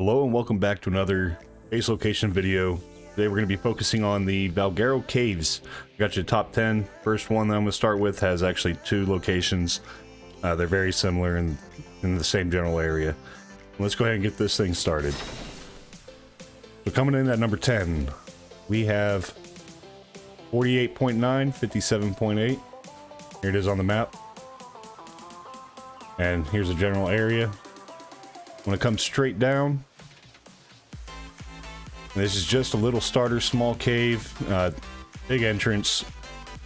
Hello and welcome back to another base location video. Today we're going to be focusing on the VALGUERO caves. Got your top 10. First one that I'm going to start with has actually two locations. They're very similar in the same general area. Let's go ahead and get this thing started. So coming in at number 10, we have 48.9, 57.8. Here it is on the map. And here's the general area. When it comes straight down, this is just a little starter small cave, big entrance.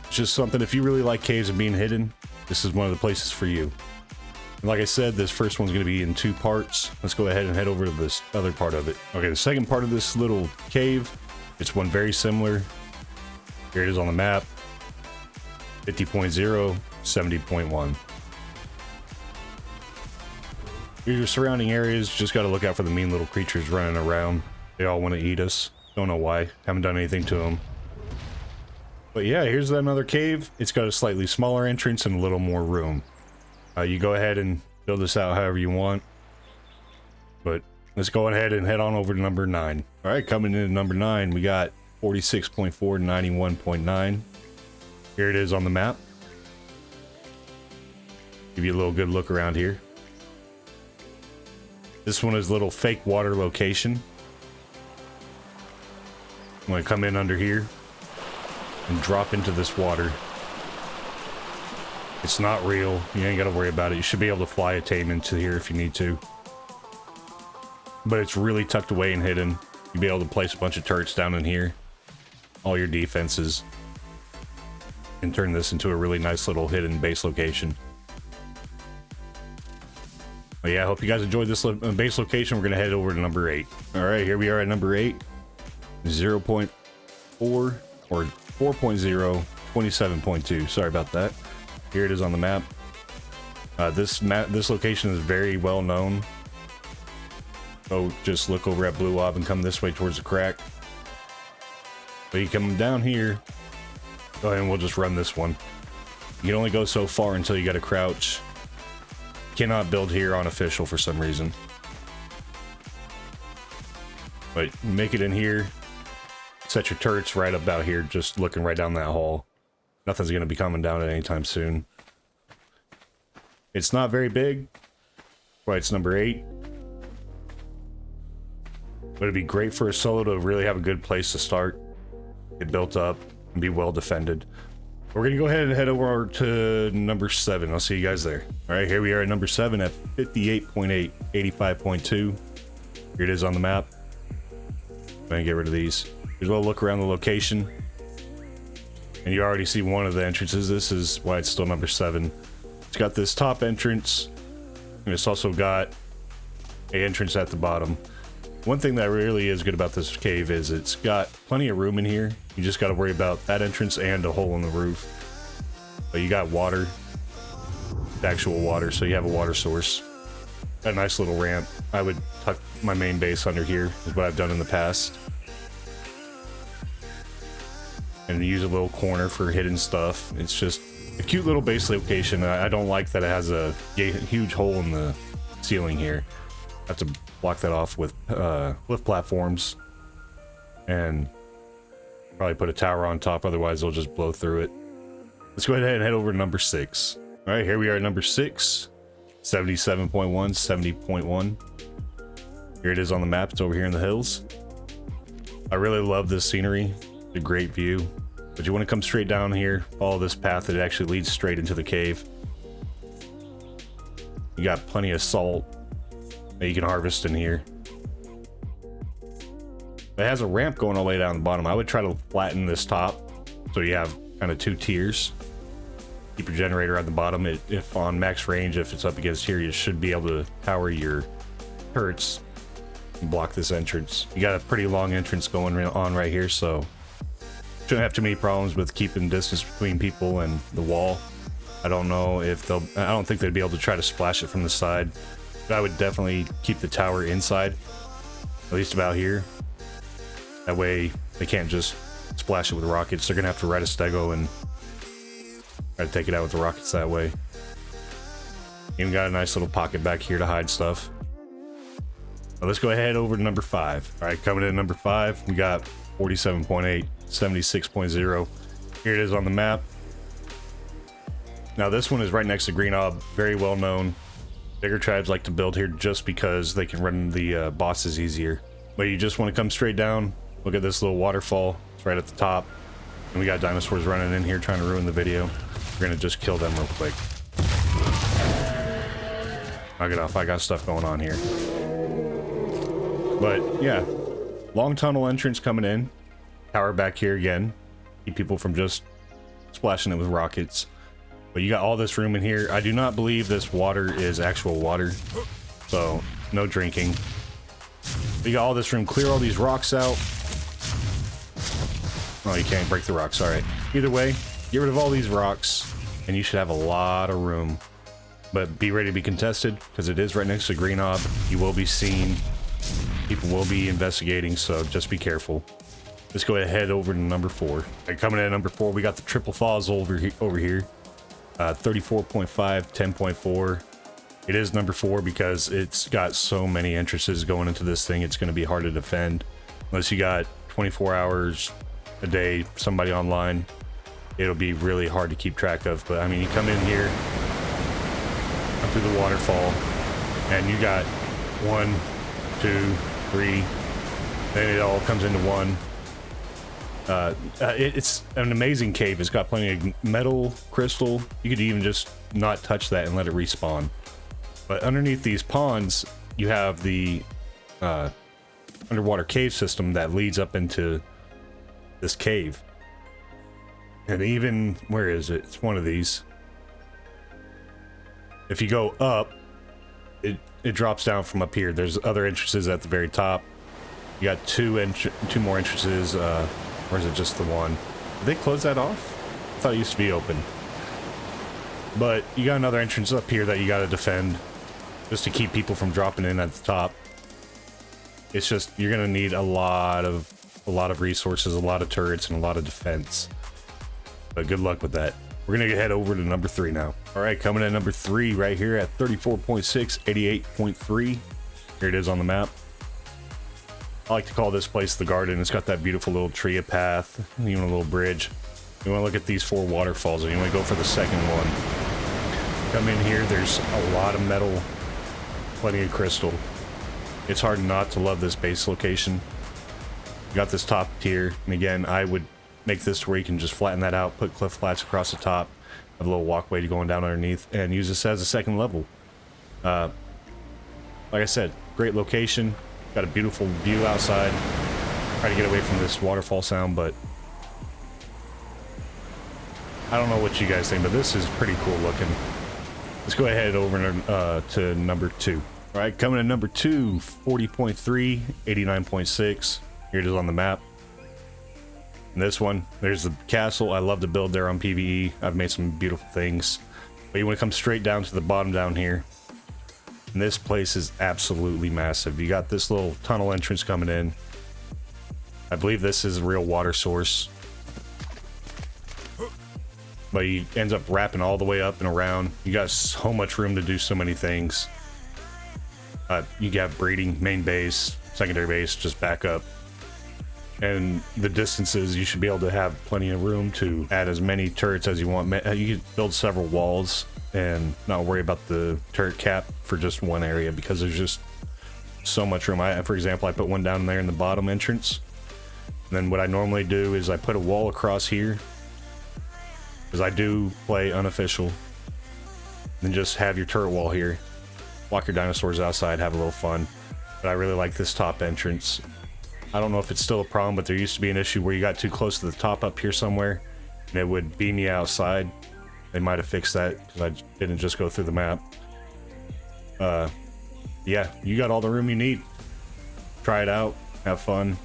It's just something, if you really like caves and being hidden, this is one of the places for you. And like I said, this first one's going to be in two parts. Let's go ahead and head over to this other part of it. Okay, the second part of this little cave, it's one very similar. Here it is on the map. 50.0, 70.1. Here's your surrounding areas. Just got to look out for the mean little creatures running around. They all want to eat us. Don't know why. Haven't done anything to them. But yeah, here's another cave. It's got a slightly smaller entrance and a little more room. You go ahead and build this out however you want. But let's go ahead and head on over to number 9. All right, coming in at number 9, we got 46.4 to 91.9. Here it is on the map. Give you a little good look around here. This one is a little fake water location. I'm going to come in under here and drop into this water. It's not real. You ain't got to worry about it. You should be able to fly a tame into here if you need to. But it's really tucked away and hidden. You'll be able to place a bunch of turrets down in here. All your defenses. And turn this into a really nice little hidden base location. But yeah, I hope you guys enjoyed this base location. We're going to head over to number 8. Alright, here we are at number 8. 0.4 or 4.0, 27.2. Sorry about that. Here it is on the map. This location is very well known. So just look over at Blue Ob and come this way towards the crack. But you come down here. Go ahead and we'll just run this one. You can only go so far until you got to crouch. Cannot build here on official for some reason. But make it in here. Set your turrets right about here, just looking right down that hall. Nothing's going to be coming down at any time soon. It's not very big. Right, it's number 8. But it'd be great for a solo to really have a good place to start. Get built up and be well defended. We're going to go ahead and head over to number 7. I'll see you guys there. Alright, here we are at number 7 at 58.8, 85.2. Here it is on the map. I'm going to get rid of these. Here's a little look around the location. And you already see one of the entrances. This is why it's still number 7. It's got this top entrance. And it's also got an entrance at the bottom. One thing that really is good about this cave is it's got plenty of room in here. You just got to worry about that entrance and a hole in the roof. But you got water. Actual water, so you have a water source. Got a nice little ramp. I would tuck my main base under here, is what I've done in the past. And use a little corner for hidden stuff. It's just a cute little base location. I don't like that it has a huge hole in the ceiling here. I have to block that off with lift platforms. And probably put a tower on top, otherwise they'll just blow through it. Let's go ahead and head over to number 6. Alright, here we are at number 6. 77.1, 70.1. Here it is on the map. It's over here in the hills. I really love this scenery. A great view, but you want to come straight down here, follow this path that actually leads straight into the cave. You got plenty of salt that you can harvest in here. It has a ramp going all the way down the bottom. I would try to flatten this top so you have kind of 2 tiers. Keep your generator at the bottom. If on max range, if it's up against here, you should be able to power your turrets and block this entrance. You got a pretty long entrance going on right here, so shouldn't have too many problems with keeping distance between people and the wall. I don't know if I don't think they'd be able to try to splash it from the side. But I would definitely keep the tower inside, at least about here. That way they can't just splash it with rockets. They're gonna have to ride a stego and try to take it out with the rockets that way. Even got a nice little pocket back here to hide stuff. Well, let's go ahead over to number 5. All right, coming in at number 5, we got 47.8, 76.0. Here it is on the map. Now this one is right next to Green Ob, very well known. Bigger tribes like to build here just because they can run the bosses easier. But you just want to come straight down. Look at this little waterfall. It's right at the top. And we got dinosaurs running in here trying to ruin the video. We're gonna just kill them real quick. Knock it off, I got stuff going on here. But yeah, long tunnel entrance coming in. Tower back here again. Keep people from just splashing it with rockets. But you got all this room in here. I do not believe this water is actual water, so no drinking. You got all this room. Clear all these rocks out. Oh, you can't break the rocks. All right. Either way, get rid of all these rocks, and you should have a lot of room. But be ready to be contested, because it is right next to Green Ob. You will be seen. People will be investigating, so just be careful. Let's go ahead over to number 4. Right, coming in at number 4, we got the Triple Falls over here. 34.5, 10.4. It is number 4 because it's got so many entrances going into this thing. It's going to be hard to defend unless you got 24 hours a day, somebody online. It'll be really hard to keep track of. But I mean, you come in here, up through the waterfall, and you got 1, 2, 3. Then it all comes into one. It's an amazing cave. It's got plenty of metal, crystal. You could even just not touch that and let it respawn. But underneath these ponds, you have the underwater cave system that leads up into this cave. And even, where is it? It's one of these. If you go up, it drops down from up here. There's other entrances at the very top. You got two more entrances. Or is it just the one? Did they close that off? I thought it used to be open. But you got another entrance up here that you got to defend just to keep people from dropping in at the top. It's just, you're gonna need a lot of resources, a lot of turrets, and a lot of defense. But good luck with that. We're gonna head over to number 3 now. All right, coming in at number 3 right here at 34.6, 88.3. Here it is on the map. I like to call this place the garden. It's got that beautiful little tree path, even a little bridge. You want to look at these 4 waterfalls, and you want to go for the second one. Come in here, there's a lot of metal, plenty of crystal. It's hard not to love this base location. You got this top tier, and again, I would make this to where you can just flatten that out, put cliff flats across the top, have a little walkway to going down underneath, and use this as a second level. Like I said, great location. Got a beautiful view outside. Try to get away from this waterfall sound, but I don't know what you guys think, but this is pretty cool looking. Let's go ahead over to number 2. All right, coming in number 2, 40.3, 89.6. Here it is on the map. And this one, there's the castle. I love to build there on PvE. I've made some beautiful things. But you want to come straight down to the bottom down here. And this place is absolutely massive. You got this little tunnel entrance coming in. I believe this is a real water source. But he ends up wrapping all the way up and around. You got so much room to do so many things. You got breeding, main base, secondary base, just back up. And the distances, you should be able to have plenty of room to add as many turrets as you want. You could build several walls and not worry about the turret cap for just one area, because there's just so much room. For example, I put one down there in the bottom entrance. And then what I normally do is I put a wall across here, because I do play unofficial. Then just have your turret wall here. Walk your dinosaurs outside, have a little fun. But I really like this top entrance. I don't know if it's still a problem, but there used to be an issue where you got too close to the top up here somewhere, and it would beam you outside. They might have fixed that, because I didn't just go through the map. Yeah, you got all the room you need. Try it out, have fun.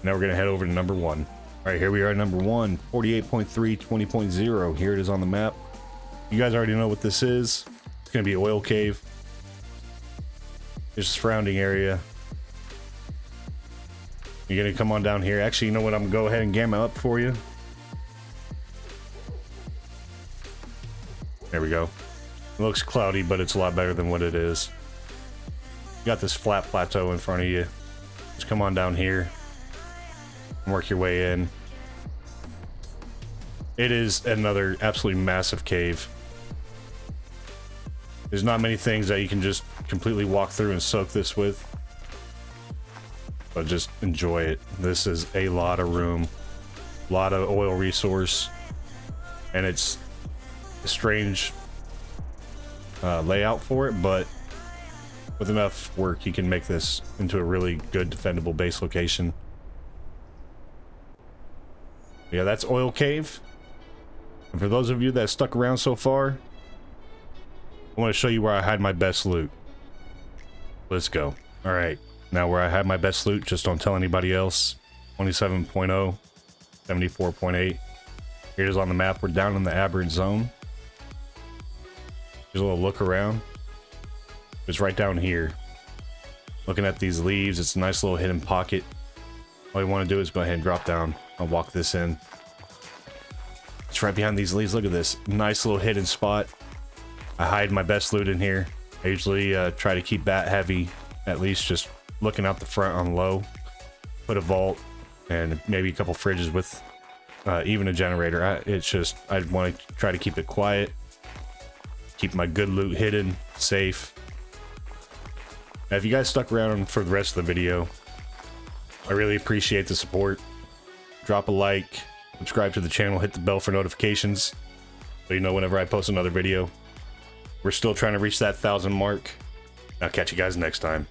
Now we're gonna head over to number 1. All right, here we are at number 1, 48.3, 20.0. Here it is on the map. You guys already know what this is. It's gonna be oil cave. There's a surrounding area. You're gonna come on down here. Actually, you know what? I'm gonna go ahead and gamma up for you. There we go. It looks cloudy, but it's a lot better than what it is. You got this flat plateau in front of you. Just come on down here and work your way in. It is another absolutely massive cave. There's not many things that you can just completely walk through and soak this with. But just enjoy it. This is a lot of room, a lot of oil resource, and it's a strange layout for it, but with enough work you can make this into a really good defendable base location. Yeah, that's Oil Cave. And for those of you that stuck around so far, I want to show you where I hide my best loot. Let's go. All right, now where I hide my best loot, just don't tell anybody else. 27.0, 74.8. Here it is on the map. We're down in the aberrant zone. Here's a little look around. It's right down here. Looking at these leaves, it's a nice little hidden pocket. All you want to do is go ahead and drop down. I'll walk this in. It's right behind these leaves. Look at this nice little hidden spot. I hide my best loot in here. I usually try to keep that heavy, at least just looking out the front on low. Put a vault and maybe a couple fridges with even a generator. I want to try to keep it quiet. Keep my good loot hidden, safe. Now, if you guys stuck around for the rest of the video, I really appreciate the support. Drop a like, subscribe to the channel, hit the bell for notifications so you know whenever I post another video. We're still trying to reach that 1,000 mark. I'll catch you guys next time.